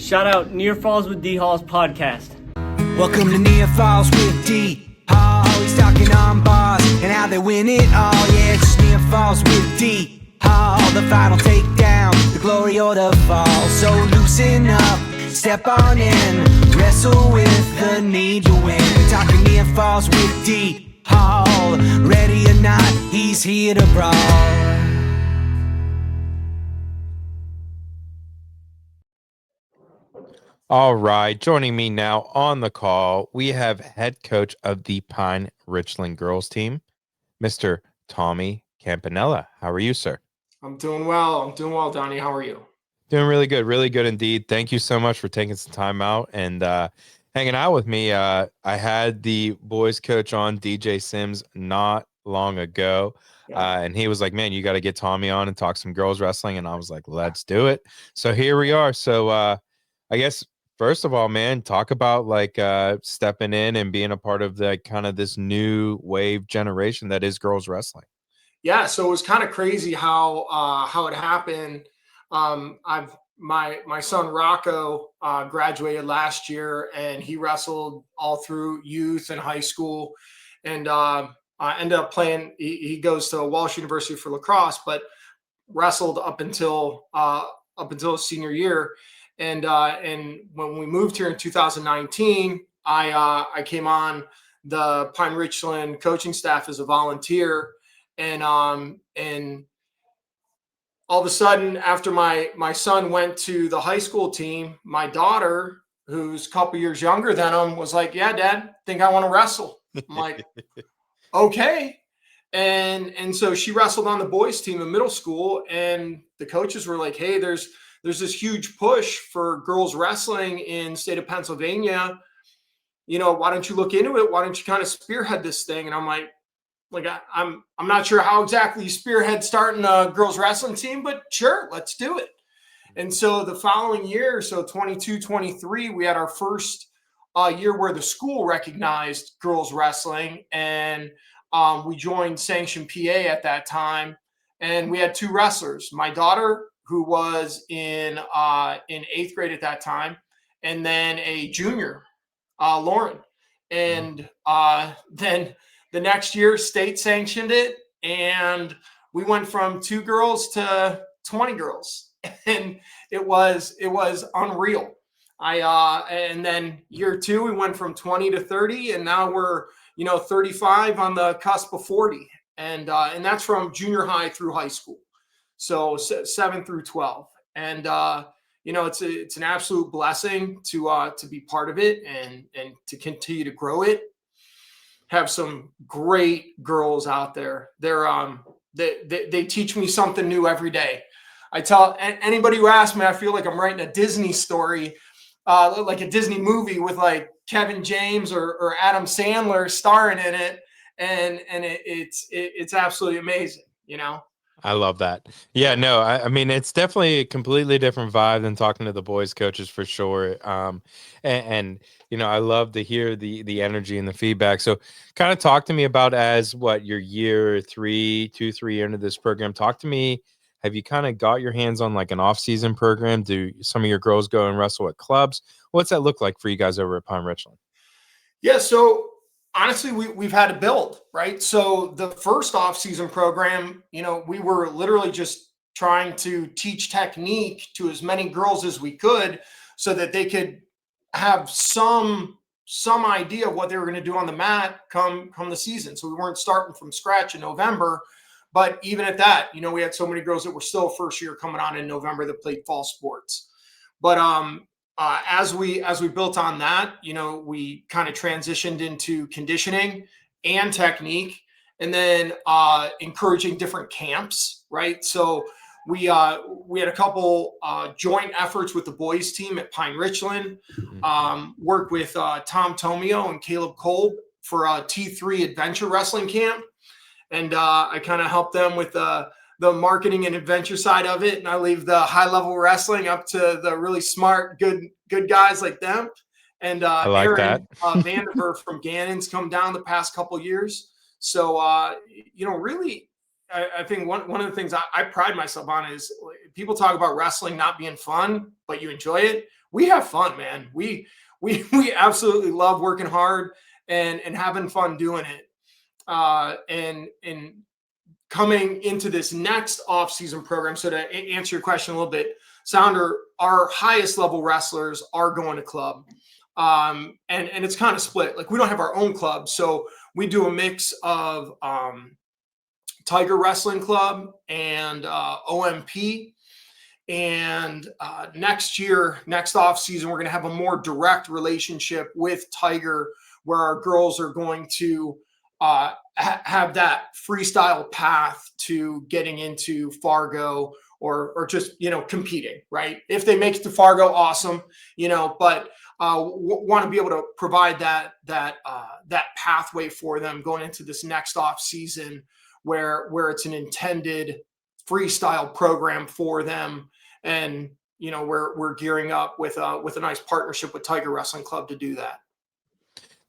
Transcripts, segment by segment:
Shout out Near Falls with D Hall's podcast. Welcome to Near Falls with D Hall. He's talking on bars and how they win it all. Yeah, it's just Near Falls with D Hall. The final takedown, the glory or the fall. So loosen up, step on in, wrestle with the need to win. We're talking Near Falls with D Hall. Ready or not, he's here to brawl. All right, joining me now on the call, we have head coach of the Pine Richland girls team, Mr. Tommy Campanella. How are you, sir? I'm doing well, Donnie. How are you? Doing really good indeed. Thank you so much for taking some time out and hanging out with me. I had the boys coach on, DJ Sims, not long ago, and he was like, man, you got to get Tommy on and talk some girls wrestling, and I was like, let's do it. So here we are. So I guess first of all, man, talk about like stepping in and being a part of the kind of this new wave generation that is girls wrestling. Yeah, so it was kind of crazy how it happened. My son Rocco graduated last year, and he wrestled all through youth and high school, and I ended up playing. He goes to Walsh University for lacrosse, but wrestled up until his senior year. And when we moved here in 2019, I came on the Pine Richland coaching staff as a volunteer, and all of a sudden, after my son went to the high school team, my daughter, who's a couple years younger than him, was like, "Yeah, Dad, think I want to wrestle." I'm like, "Okay." And so she wrestled on the boys team in middle school, and the coaches were like, "Hey, there's this huge push for girls wrestling in the state of Pennsylvania. You know, why don't you look into it? Why don't you kind of spearhead this thing?" And I'm like I'm not sure how exactly you spearhead starting a girls wrestling team, but sure, let's do it. And so the following year, so 22-23, we had our first year where the school recognized girls wrestling, and we joined Sanction PA at that time, and we had two wrestlers. My daughter, who was in 8th grade at that time, and then a junior, Lauren. And then the next year, state sanctioned it, and we went from 2 girls to 20 girls, and it was unreal. And then year 2, we went from 20 to 30, and now we're 35 on the cusp of 40, and that's from junior high through high school. So 7 through 12, and it's an absolute blessing to be part of it and to continue to grow it. Have some great girls out there. They teach me something new every day. I tell anybody who asks me, I feel like I'm writing a Disney story, like a Disney movie with like Kevin James or Adam Sandler starring in it, and it's absolutely amazing, I love that. Yeah, no, I mean, it's definitely a completely different vibe than talking to the boys coaches for sure. And I love to hear the energy and the feedback. So kind of talk to me about as your year 3 into this program. Talk to me. Have you kind of got your hands on like an off-season program? Do some of your girls go and wrestle at clubs? What's that look like for you guys over at Pine Richland? Yeah, so honestly, we've had to build, right? So the first off-season program, we were literally just trying to teach technique to as many girls as we could so that they could have some idea of what they were going to do on the mat come the season. So we weren't starting from scratch in November. But even at that, we had so many girls that were still first year coming on in November that played fall sports. But as we built on that, we kind of transitioned into conditioning and technique, and then encouraging different camps, right? So we had a couple joint efforts with the boys team at Pine Richland, worked with Tom Tomio and Caleb Kolb for a T3 adventure wrestling camp. And I kind of helped them with the marketing and adventure side of it. And I leave the high level wrestling up to the really smart, good guys like them. And I like Aaron Vandiver from Gannon's come down the past couple years. So, really, I think one of the things I pride myself on is people talk about wrestling not being fun, but you enjoy it. we have fun, man. We absolutely love working hard and having fun doing it. And coming into this next off-season program, so to answer your question a little bit, Sounder, our highest level wrestlers are going to club. And it's kind of split. Like, we don't have our own club, so we do a mix of Tiger Wrestling Club and OMP. And next off season, we're going to have a more direct relationship with Tiger, where our girls are going to have that freestyle path to getting into Fargo or just, competing, right? If they make it to Fargo, awesome, but want to be able to provide that pathway for them going into this next off season, where it's an intended freestyle program for them. And, we're gearing up with a nice partnership with Tiger Wrestling Club to do that.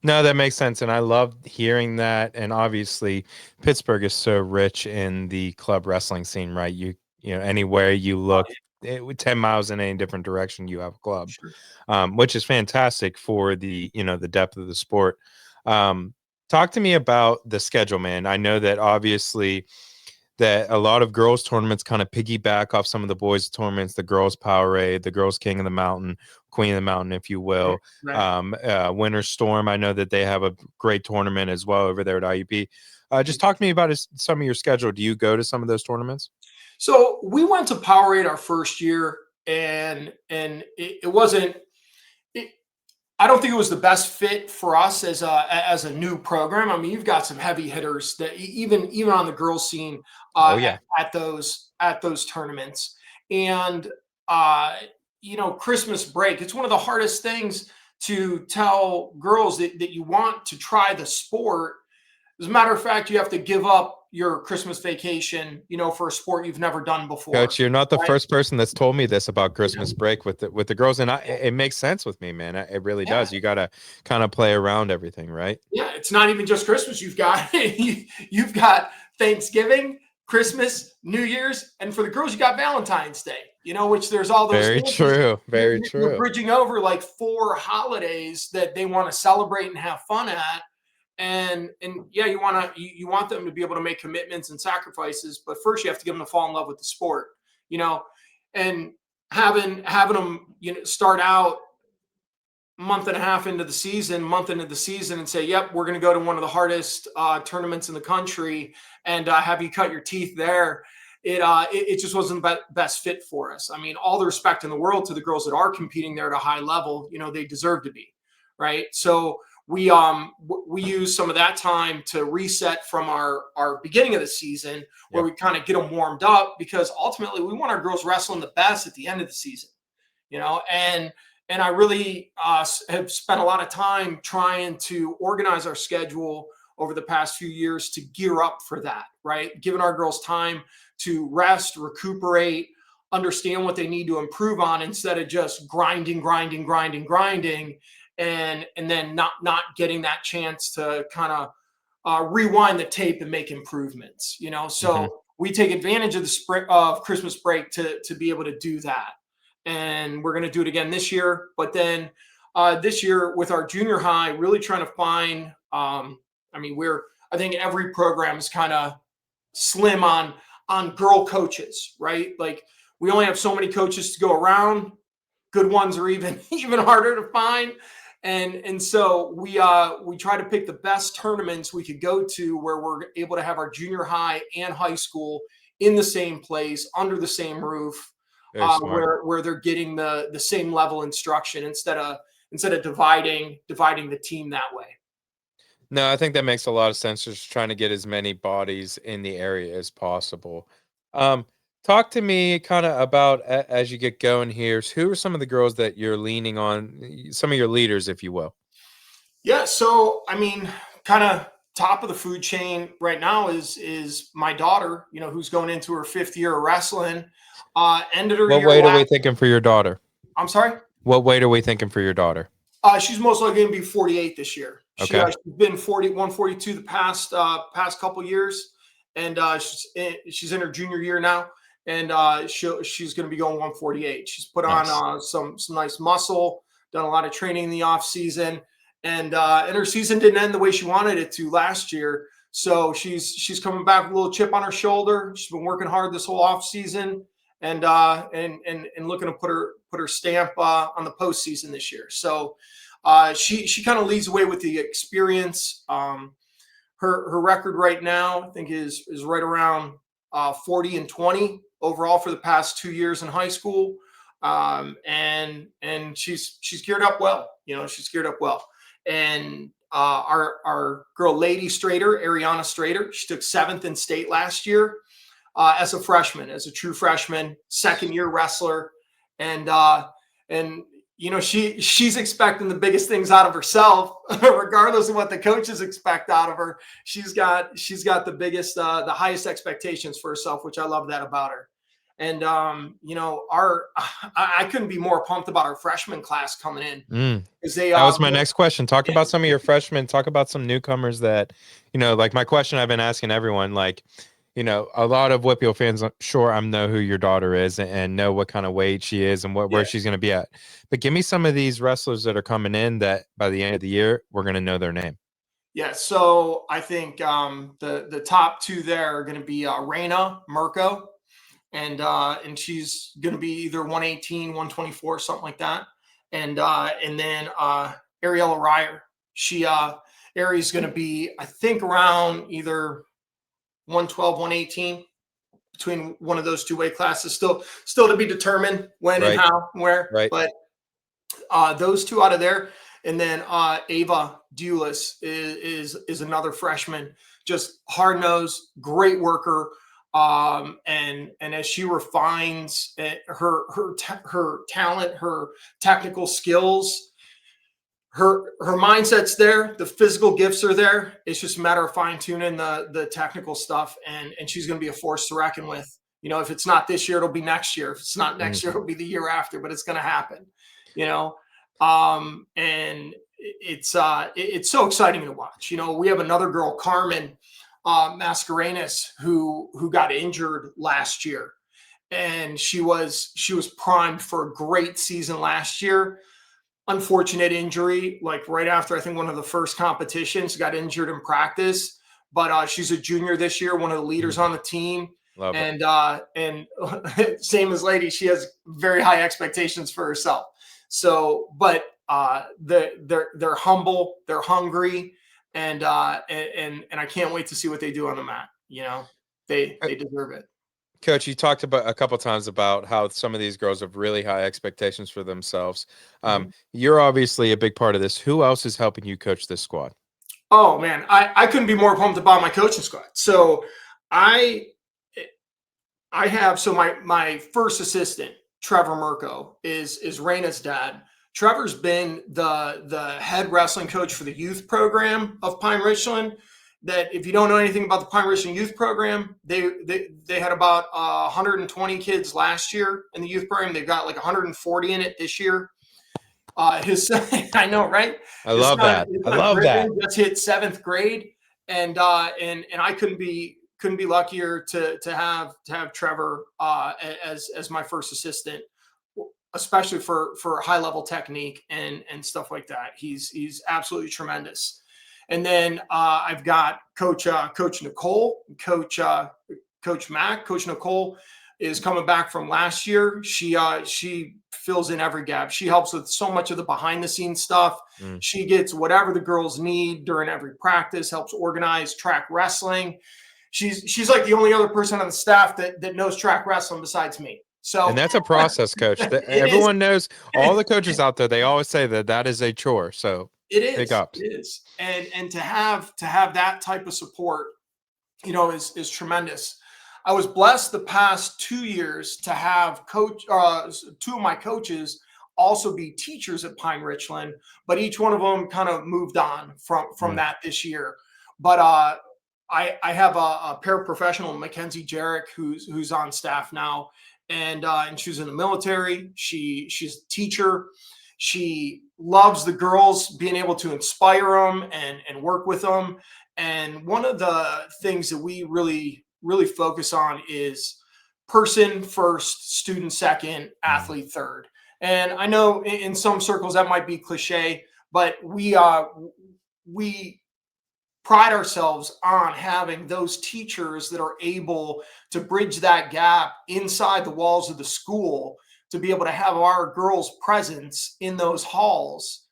No, that makes sense. And I love hearing that. And obviously Pittsburgh is so rich in the club wrestling scene, right? You know, anywhere you look, 10 miles in any different direction, you have a club, Sure. Which is fantastic for the depth of the sport. Talk to me about the schedule, man. I know that obviously that a lot of girls tournaments kind of piggyback off some of the boys tournaments, the girls Powerade, the girls King of the Mountain, Queen of the Mountain, if you will. Right. Winter Storm, I know that they have a great tournament as well over there at IUP. Just talk to me about some of your schedule. Do you go to some of those tournaments? So we went to Powerade our first year, and it wasn't. I don't think it was the best fit for us as a new program. I mean, you've got some heavy hitters that even on the girls scene at those tournaments. And Christmas break, it's one of the hardest things to tell girls that you want to try the sport. As a matter of fact, you have to give up your Christmas vacation, for a sport you've never done before. Coach, you're not the right? first person that's told me this about Christmas break with the girls, and it makes sense with me, man. It really does. You got to kind of play around everything, right? Yeah, it's not even just Christmas. You've got you've got Thanksgiving, Christmas, New Year's, and for the girls, you got Valentine's Day. Which there's all those. Very true. Very true. You're bridging over like 4 holidays that they want to celebrate and have fun at. And yeah, you want them to be able to make commitments and sacrifices, but first you have to get them to fall in love with the sport, and having them, start out month into the season and say, yep, we're going to go to one of the hardest tournaments in the country and have you cut your teeth there. It just wasn't the best fit for us. I mean, all the respect in the world to the girls that are competing there at a high level, they deserve to be, right? So we use some of that time to reset from our beginning of the season, where we kind of get them warmed up, because ultimately we want our girls wrestling the best at the end of the season, and I really have spent a lot of time trying to organize our schedule over the past few years to gear up for that, right? Giving our girls time to rest, recuperate, understand what they need to improve on, instead of just grinding, and then not getting that chance to kind of rewind the tape and make improvements, So we take advantage of the Christmas break to be able to do that. And we're going to do it again this year. But then this year with our junior high, really trying to find, I think every program is kind of slim on girl coaches, right? Like, we only have so many coaches to go around. Good ones are even harder to find. And so we try to pick the best tournaments we could go to, where we're able to have our junior high and high school in the same place, under the same roof, where they're getting the same level instruction, instead of dividing the team that way. No, I think that makes a lot of sense. Just trying to get as many bodies in the area as possible. Talk to me kind of about, as you get going here, who are some of the girls that you're leaning on, some of your leaders, if you will? Yeah. So, kind of top of the food chain right now is my daughter, who's going into her 5th year of wrestling. Ended her What year. weight are we thinking for your daughter? I'm sorry? What weight are we thinking for your daughter? She's most likely going to be 48 this year. Okay. She's been 142 the past couple years, and she's in her junior year now. and she's going to be going 148. She's put Nice. on some nice muscle, done a lot of training in the off season, and her season didn't end the way she wanted it to last year. So she's coming back with a little chip on her shoulder. She's been working hard this whole off season, and looking to put her stamp on the postseason this year. So she kind of leads the way with the experience. Her record right now, I think, is right around 40-20 overall for the past 2 years in high school. And she's geared up well. She's geared up well. And our girl, Lady Strader, Ariana Strader, she took 7th in state last year as a freshman, as a true freshman, second-year wrestler. And she's expecting the biggest things out of herself, regardless of what the coaches expect out of her. She's got the biggest, the highest expectations for herself, which I love that about her. And I couldn't be more pumped about our freshman class coming in. Because that was my next question. Talk about some of your freshmen. Talk about some newcomers that, like my question I've been asking everyone, like, a lot of WPIAL fans, I'm sure I know who your daughter is and know what kind of weight she is and where she's going to be at. But give me some of these wrestlers that are coming in that by the end of the year, we're going to know their name. Yeah, so I think the top 2 there are going to be Raina Mirko, and she's going to be either 118, 124, something like that. And then Ariella Ryer. Ari's going to be, I think, around either 112, 118, between one of those 2 weight classes. Still to be determined when and how and where. Right. But those 2 out of there. And then Ava Dulis is another freshman, just hard nosed, great worker. And as she refines her talent, her technical skills, her mindset's there, the physical gifts are there. It's just a matter of fine tuning the technical stuff, and she's going to be a force to reckon with. If it's not this year, it'll be next year. If it's not next year, it'll be the year after. But it's going to happen. And it's so exciting to watch. We have another girl, Carmen Mascarenas, who got injured last year, and she was primed for a great season last year. Unfortunate injury, like right after I think one of the first competitions, got injured in practice. But she's a junior this year, one of the leaders on the team. Love it. And same as Lady, she has very high expectations for herself. So, but they're humble, they're hungry, and I can't wait to see what they do on the mat. They deserve it. Coach, you talked about a couple of times about how some of these girls have really high expectations for themselves. You're obviously a big part of this. Who else is helping you coach this squad? Oh man, I couldn't be more pumped about my coaching squad. So I have my first assistant, Trevor Mirko, is Raina's dad. Trevor's been the head wrestling coach for the youth program of Pine Richland. That if you don't know anything about the Pine Richland youth program, they had about 120 kids last year in the youth program. They've got like 140 in it this year. His son, I know, right? I love that. Just hit 7th grade, and I couldn't be luckier to have Trevor as my first assistant, especially for high level technique and stuff like that. He's absolutely tremendous. And then I've got Coach Nicole, Coach Mac. Coach Nicole is coming back from last year. She fills in every gap. She helps with so much of the behind the scenes stuff. She gets whatever the girls need during every practice, helps organize track wrestling. She's like the only other person on the staff that knows track wrestling besides me. So, and that's a process, Coach. Everyone knows, all the coaches out there, they always say that is a chore. So it is. Big ups. It is. And to have that type of support, is tremendous. I was blessed the past 2 years to have 2 of my coaches also be teachers at Pine Richland, but each one of them kind of moved on from that this year. But I have a paraprofessional, Mackenzie Jarrett, who's on staff now, and she was in the military. She's a teacher. She loves the girls, being able to inspire them and work with them. And one of the things that we really, really focus on is person first, student second, athlete third. And I know in some circles that might be cliche, but we pride ourselves on having those teachers that are able to bridge that gap inside the walls of the school, to be able to have our girls' presence in those halls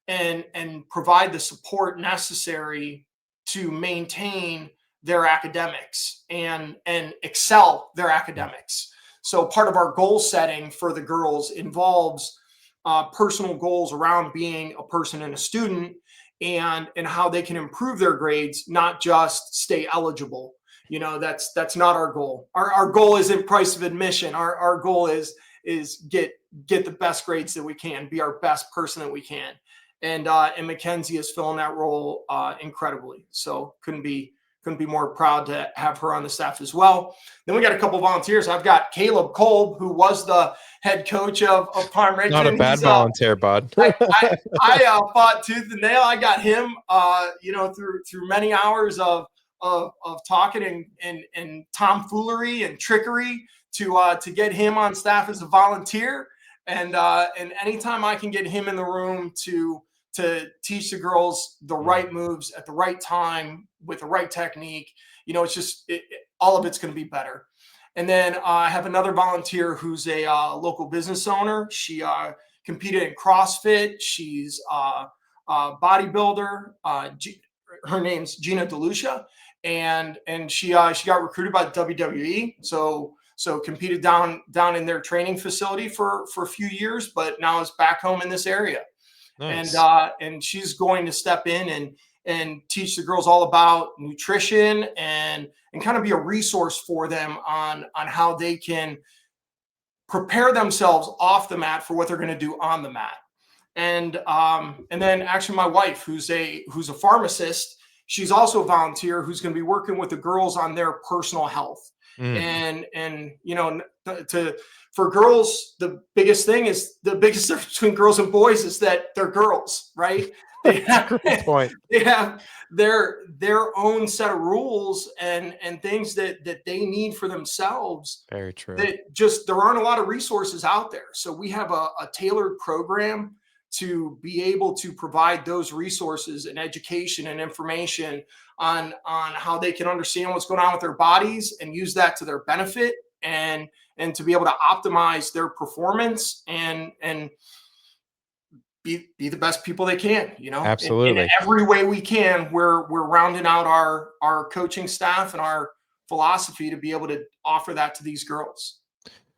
and provide the support necessary to maintain their academics and excel their academics. So part of our goal setting for the girls involves personal goals around being a person and a student, and how they can improve their grades, not just stay eligible. That's not our goal. Our goal isn't price of admission. Our goal is get the best grades that we can, be our best person that we can. And Mackenzie is filling that role incredibly. So couldn't be more proud to have her on the staff as well. Then we got a couple volunteers. I've got Caleb Kolb, who was the head coach of Prime Richland. Not a bad volunteer, bud. I fought tooth and nail. I got him, through many hours of talking and tomfoolery and trickery to get him on staff as a volunteer. And anytime I can get him in the room to teach the girls the right moves at the right time with the right technique, it's just all of it's going to be better. And then I have another volunteer who's a local business owner. She competed in CrossFit. She's a bodybuilder. Her name's Gina DeLucia, and she got recruited by the WWE. So competed down in their training facility for a few years, but now is back home in this area. Nice. And she's going to step in and teach the girls all about nutrition and kind of be a resource for them on how they can prepare themselves off the mat for what they're going to do on the mat. And then actually my wife, who's a pharmacist, she's also a volunteer who's going to be working with the girls on their personal health. And for girls, the biggest difference between girls and boys is that they're girls, right? They have their own set of rules and things that they need for themselves. Very true. There aren't a lot of resources out there. So we have a tailored program to be able to provide those resources and education and information on how they can understand what's going on with their bodies and use that to their benefit, and to be able to optimize their performance and be the best people they can, Absolutely. In every way we can. We're rounding out our coaching staff and our philosophy to be able to offer that to these girls.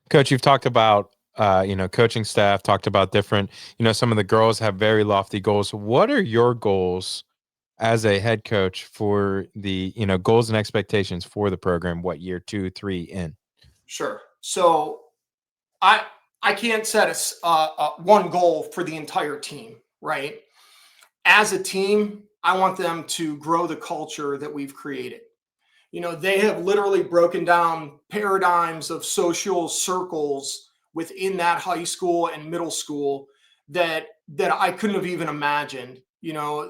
Coach, you've talked about coaching staff, talked about different, some of the girls have very lofty goals. What are your goals as a head coach for the, goals and expectations for the program? What year 2, 3 in? Sure. So I can't set one goal for the entire team, right? As a team, I want them to grow the culture that we've created. They have literally broken down paradigms of social circles within that high school and middle school that I couldn't have even imagined.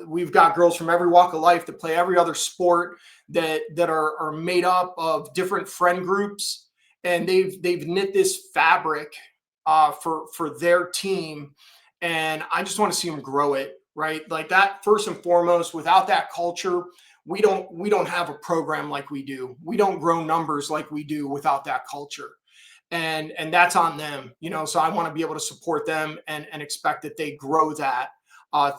We've got girls from every walk of life that play every other sport that are made up of different friend groups, and they've knit this fabric for their team, and I just want to see them grow it, right? Like that, first and foremost. Without that culture, we don't have a program like we do. We don't grow numbers like we do without that culture. And that's on them, so I want to be able to support them and expect that they grow that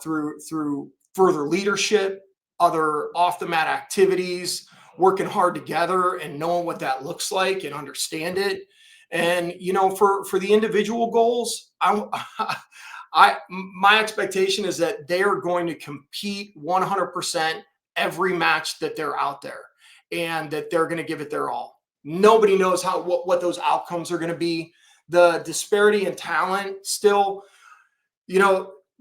through further leadership, other off the mat activities, working hard together and knowing what that looks like and understand it. And, for the individual goals, my expectation is that they are going to compete 100% every match that they're out there, and that they're going to give it their all. Nobody knows what those outcomes are going to be. The disparity in talent still,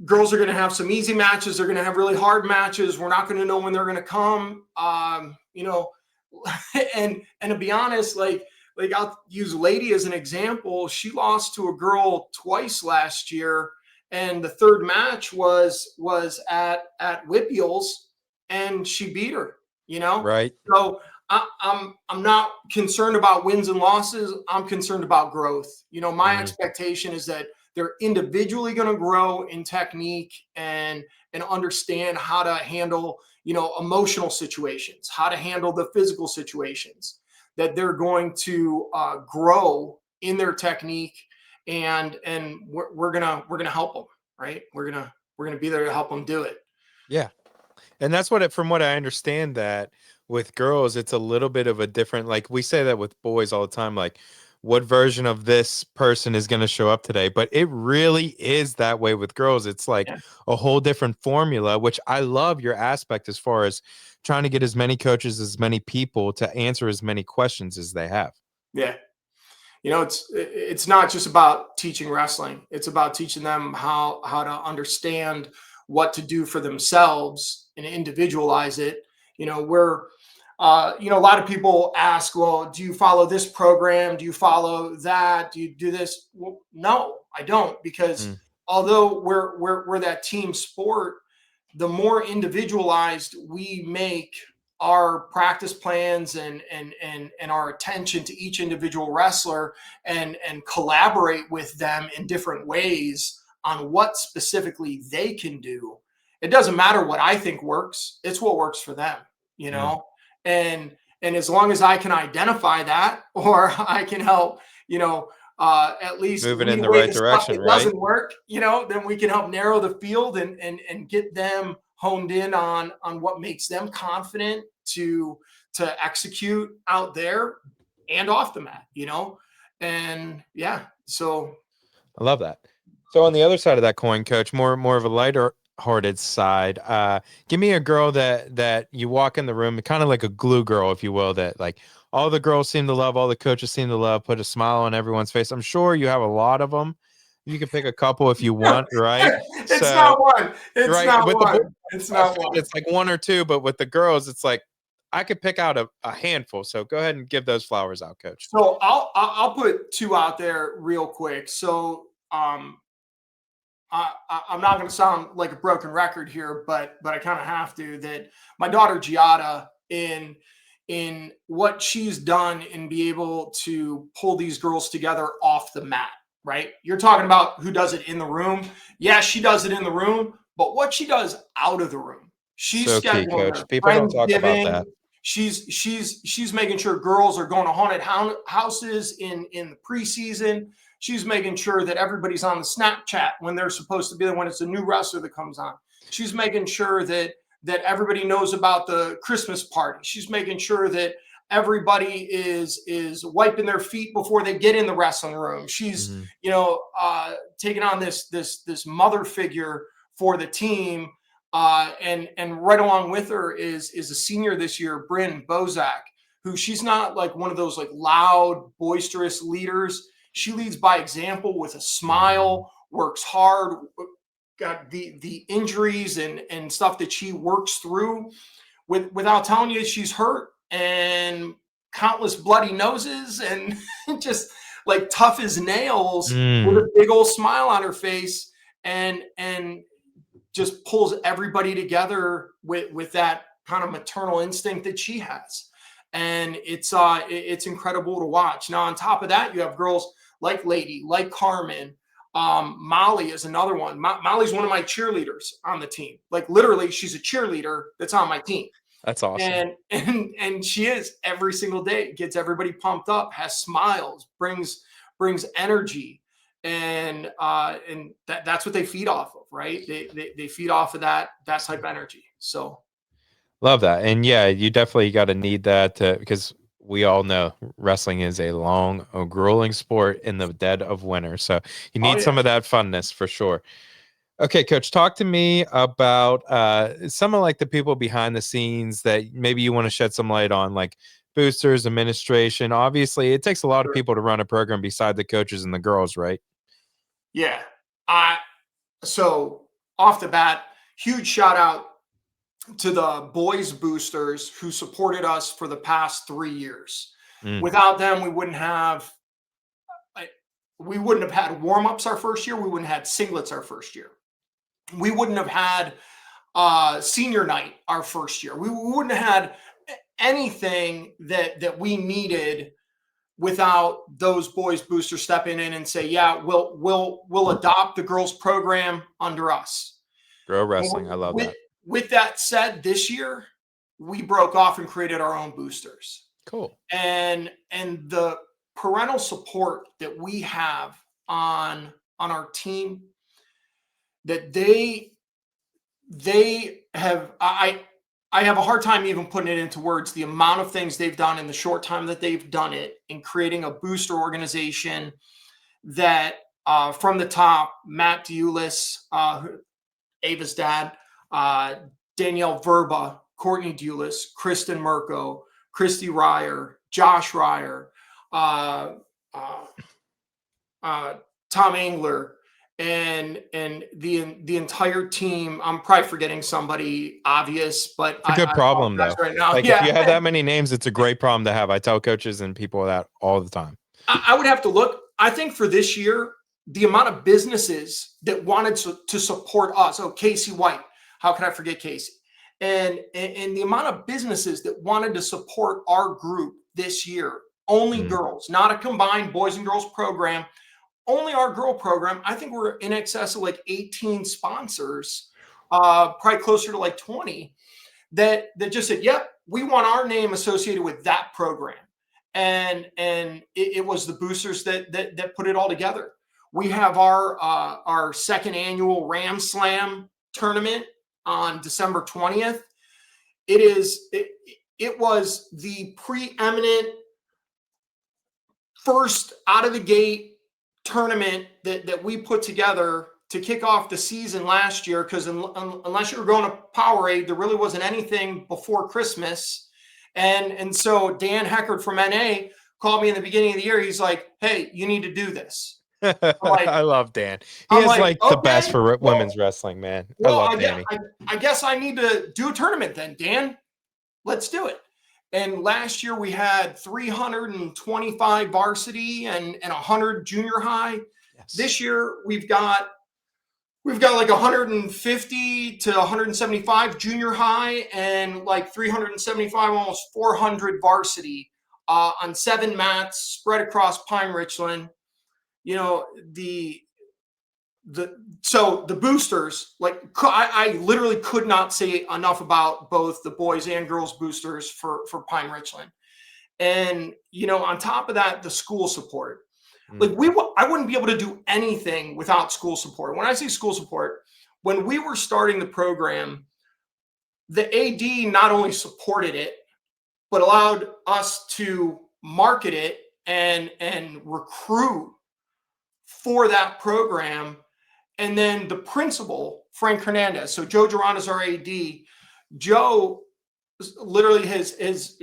girls are going to have some easy matches. They're going to have really hard matches. We're not going to know when they're going to come. And to be honest, like I'll use Lady as an example. She lost to a girl twice last year, and the third match was at WPIAL's, and she beat her. Right. So I'm not concerned about wins and losses. I'm concerned about growth. My expectation is that they're individually going to grow in technique and understand how to handle, emotional situations, how to handle the physical situations, that they're going to grow in their technique, and we're gonna help them, right? We're gonna be there to help them do it. Yeah. And that's from what I understand, that with girls, it's a little bit of a different, like we say that with boys all the time, like what version of this person is going to show up today. But it really is that way with girls. It's like a whole different formula, which I love your aspect as far as trying to get as many coaches, as many people to answer as many questions as they have. Yeah. It's not just about teaching wrestling. It's about teaching them how to understand what to do for themselves and individualize it. Where a lot of people ask, well, do you follow this program? Do you follow that? Do you do this? Well, no, I don't, because although we're that team sport, the more individualized we make our practice plans and our attention to each individual wrestler, and collaborate with them in different ways on what specifically they can do. It doesn't matter what I think works. It's what works for them, and as long as I can identify that, or I can help, at least move it in the right direction, right? Doesn't work, then we can help narrow the field and get them honed in on what makes them confident to execute out there and off the mat, and so I love that. So on the other side of that coin, Coach, more of a lighter hearted side, give me a girl that you walk in the room, kind of like a glue girl, if you will, that like all the girls seem to love, all the coaches seem to love, put a smile on everyone's face. I'm sure you have a lot of them. You can pick a couple if you want, right? It's not one. It's not with one. The boys, it's not one. It's like one or two, but with the girls, it's like I could pick out a handful. So go ahead and give those flowers out, Coach. So I'll put two out there real quick. So I'm not going to sound like a broken record here, but I kind of have to. That my daughter Giada, in what she's done and be able to pull these girls together off the mat, right? You're talking about who does it in the room. Yeah, she does it in the room, but what she does out of the room. She's so key, Coach. People don't talk about that. She's making sure girls are going to haunted houses in the preseason. She's making sure that everybody's on the Snapchat when they're supposed to be there, when it's a new wrestler that comes on. She's making sure that everybody knows about the Christmas party. She's making sure that everybody is wiping their feet before they get in the wrestling room. She's taking on this mother figure for the team. And right along with her is a senior this year, Bryn Bozak, who she's not like one of those like loud, boisterous leaders. She leads by example with a smile, works hard, got the injuries and stuff that she works through without telling you she's hurt, and countless bloody noses, and just like tough as nails with a big old smile on her face, and just pulls everybody together with that kind of maternal instinct that she has. And it's incredible to watch. Now, on top of that, you have girls like Lady, like Carmen. Molly is another one. Molly's one of my cheerleaders on the team. Like literally, she's a cheerleader that's on my team. That's awesome. And she is every single day, gets everybody pumped up, has smiles, brings energy. And that's what they feed off of, right? They feed off of that type of energy. So love that. And yeah, you definitely got to need that because we all know wrestling is a long, grueling sport in the dead of winter. So you need some of that funness for sure. Okay, Coach, talk to me about some of like the people behind the scenes that maybe you want to shed some light on, like boosters, administration. Obviously, it takes a lot of people to run a program beside the coaches and the girls, right? Yeah. So off the bat, huge shout out to the boys boosters who supported us for the past 3 years. Without them, we wouldn't have had warm-ups our first year. We wouldn't have had singlets our first year. We wouldn't have had senior night our first year. We wouldn't have had anything that we needed without those boys boosters stepping in and say, yeah, we'll adopt the girls program under us. Grow wrestling. I love that. With that said, this year we broke off and created our own boosters. Cool. And the parental support that we have on our team, that they have, I have a hard time even putting it into words, the amount of things they've done in the short time that they've done it in creating a booster organization that from the top, Matt Deulis, Ava's dad, Danielle Verba, Courtney Deulis, Kristen Mirko, Christy Ryer, Josh Ryer, Tom Engler, and the entire team. I'm probably forgetting somebody obvious, but it's a good problem though. Right now. Like, if you have that many names, it's a great problem to have. I tell coaches and people that all the time. I would have to look. I think for this year, the amount of businesses that wanted to support us. Oh, Casey White. How could I forget Casey? And the amount of businesses that wanted to support our group this year, only girls, not a combined boys and girls program, only our girl program. I think we're in excess of like 18 sponsors, probably closer to like 20 that just said, yep, we want our name associated with that program. And it was the boosters that put it all together. We have our second annual Ram Slam tournament on December 20th. It was the preeminent first out of the gate tournament that we put together to kick off the season last year, because unless you were going to Powerade, there really wasn't anything before Christmas. And so Dan Heckard from NA called me in the beginning of the year. He's like, hey, you need to do this. Like, I love Dan. He is like the best for women's wrestling, man. I love Danny. I guess I need to do a tournament then, Dan. Let's do it. And last year we had 325 varsity and 100 junior high. Yes. This year we've got like 150 to 175 junior high and like 375, almost 400 varsity on 7 mats spread across Pine Richland. You know, so the boosters, like I literally could not say enough about both the boys and girls boosters for Pine Richland. And, you know, on top of that, the school support. Like I wouldn't be able to do anything without school support. When I say school support, when we were starting the program, the AD not only supported it, but allowed us to market it and recruit for that program. And then the principal, Frank Hernandez. So Joe Duran is our AD. Joe literally has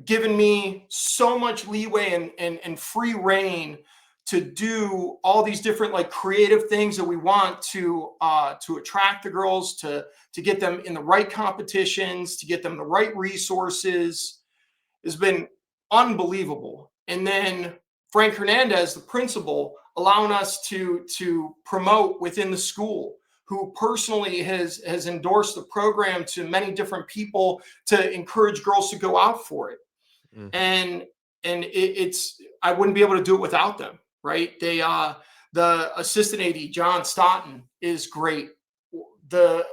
given me so much leeway and free reign to do all these different like creative things that we want to attract the girls, to get them in the right competitions, to get them the right resources. Has been unbelievable. And then Frank Hernandez, the principal, allowing us to promote within the school, who personally has endorsed the program to many different people to encourage girls to go out for it. And it's I wouldn't be able to do it without them, right? They the assistant AD, John Stoughton, is great. The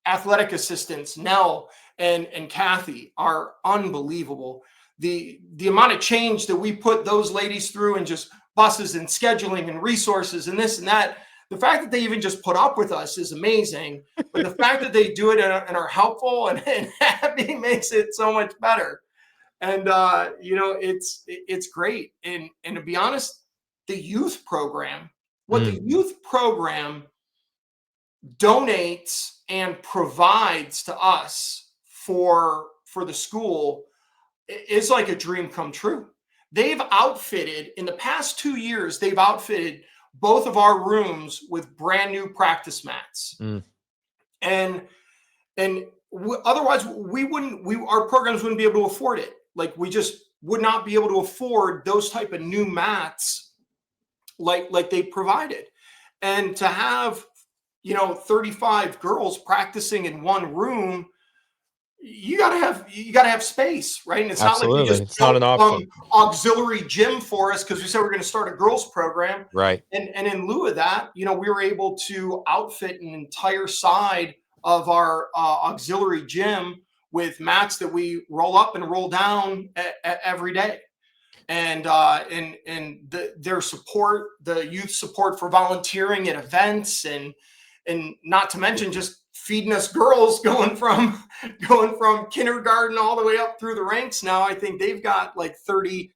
athletic assistants, Nell and Kathy, are unbelievable. The amount of change that we put those ladies through, and just buses and scheduling and resources and this and that. The fact that they even just put up with us is amazing, but the fact that they do it and are helpful and happy makes it so much better. And you know, it's great. And to be honest, the youth program, what the youth program donates and provides to us for the school is like a dream come true. They've outfitted, in the past 2 years, they've outfitted both of our rooms with brand new practice mats. And otherwise our programs wouldn't be able to afford it. Like, we just would not be able to afford those type of new mats like they provided. And to have, you know, 35 girls practicing in one room you gotta have space, right? And it's Absolutely. not like we It's just not an built option. auxiliary gym for us because we said we're going to start a girls program. Right. And in lieu of that, we were able to outfit an entire side of our auxiliary gym with mats that we roll up and roll down every day. And their support, the youth support for volunteering at events, and not to mention just feeding us girls going from kindergarten all the way up through the ranks. Now I think they've got like 30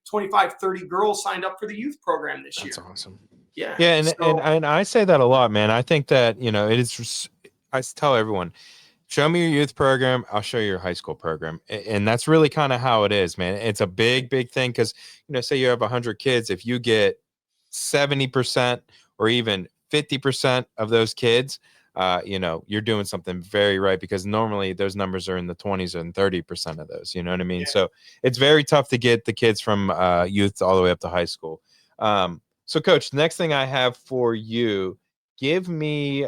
girls signed up for the youth program this year. That's awesome. Yeah. Yeah. So, And I say that a lot, man. I think that, it is just, I tell everyone, show me your youth program, I'll show you your high school program. And that's really kind of how it is, man. It's a big thing because, say you have 100 kids, if you get 70% or even 50% of those kids, you're doing something very right, because normally those numbers are in the 20s and 30% of those, you know what I mean? Yeah. So it's very tough to get the kids from youth all the way up to high school. So Coach, the next thing I have for you, give me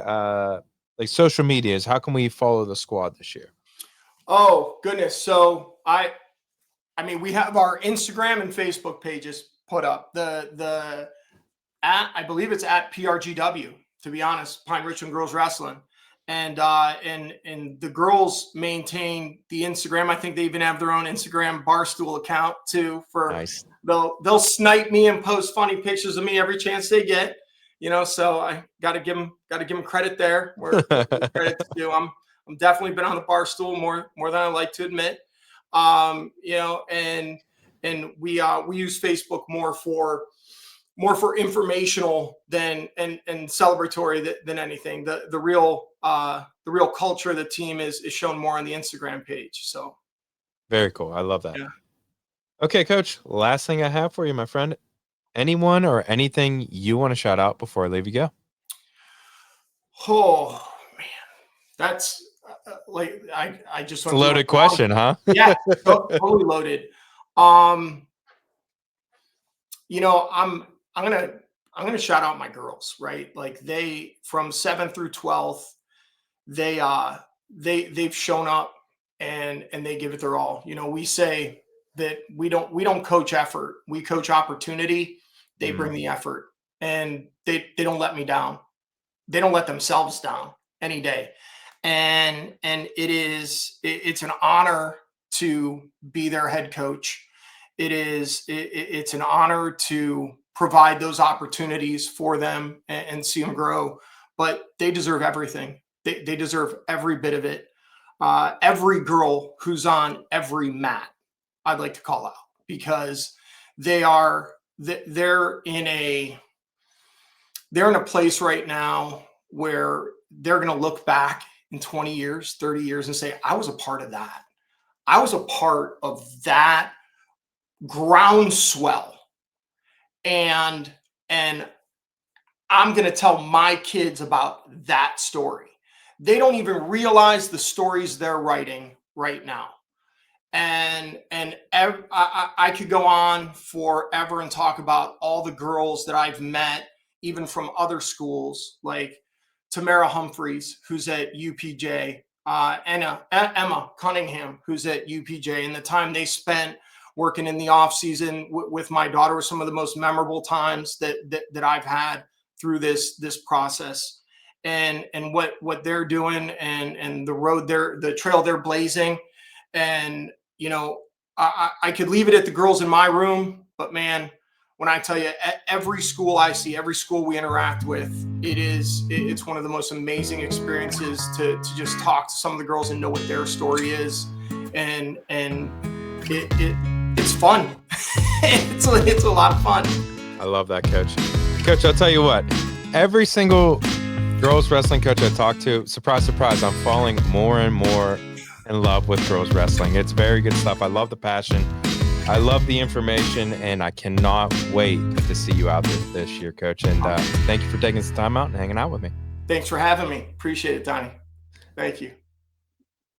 like social medias. How can we follow the squad this year? Oh goodness. So I mean, we have our Instagram and Facebook pages put up. I believe it's at PRGW, to be honest, Pine Richland Girls Wrestling. And the girls maintain the Instagram. I think they even have their own Instagram Barstool account too. Nice. They'll snipe me and post funny pictures of me every chance they get. So I got to give them credit there. Where credit to do. I'm definitely been on the Barstool more than I like to admit. And we use Facebook more for informational than and celebratory than anything. The real culture of the team is shown more on the Instagram page. So very cool. I love that. Yeah. Okay, Coach, last thing I have for you, my friend. Anyone or anything you want to shout out before I leave you go? Oh man, that's I just it's a loaded question, huh? Yeah, totally loaded. I'm gonna shout out my girls, right? Like they, from 7th through 12th, they've shown up and they give it their all. We say that we don't coach effort, we coach opportunity. They bring the effort, and they don't let me down. They don't let themselves down any day. And it's an honor to be their head coach. It's an honor to provide those opportunities for them and see them grow, but they deserve everything. They deserve every bit of it. Every girl who's on every mat, I'd like to call out, because they're in a place right now where they're going to look back in 20 years, 30 years and say, I was a part of that. I was a part of that groundswell. And I'm going to tell my kids about that story. They don't even realize the stories they're writing right now. And I could go on forever and talk about all the girls that I've met, even from other schools, like Tamara Humphreys, who's at UPJ, Emma Cunningham, who's at UPJ, and the time they spent working in the off season with my daughter was some of the most memorable times that I've had through this process. And what they're doing and the trail they're blazing. And I could leave it at the girls in my room, but man, when I tell you, every school I see, every school we interact with, it's one of the most amazing experiences to just talk to some of the girls and know what their story is, and it's fun. it's a lot of fun. I love that, Coach. Coach, I'll tell you what, every single girls wrestling coach I talk to, surprise, surprise, I'm falling more and more in love with girls wrestling. It's very good stuff. I love the passion. I love the information, and I cannot wait to see you out there this year, Coach. And thank you for taking some time out and hanging out with me. Thanks for having me. Appreciate it, Donnie. Thank you.